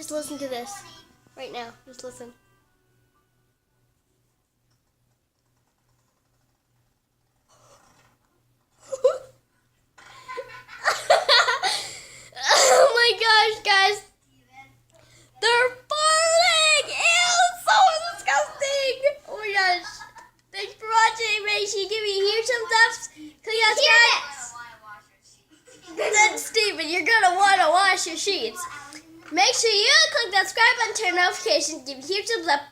Just listen to this. Right now. Just listen. Oh my gosh, guys. They're farting! Ew, so disgusting! Oh my gosh. Thanks for watching. Make sure you give me a huge thumbs up. Click on subscribe. Then Steven, you're gonna wanna wash your sheets. Make sure you click that subscribe button, turn notifications, give me a huge thumbs up.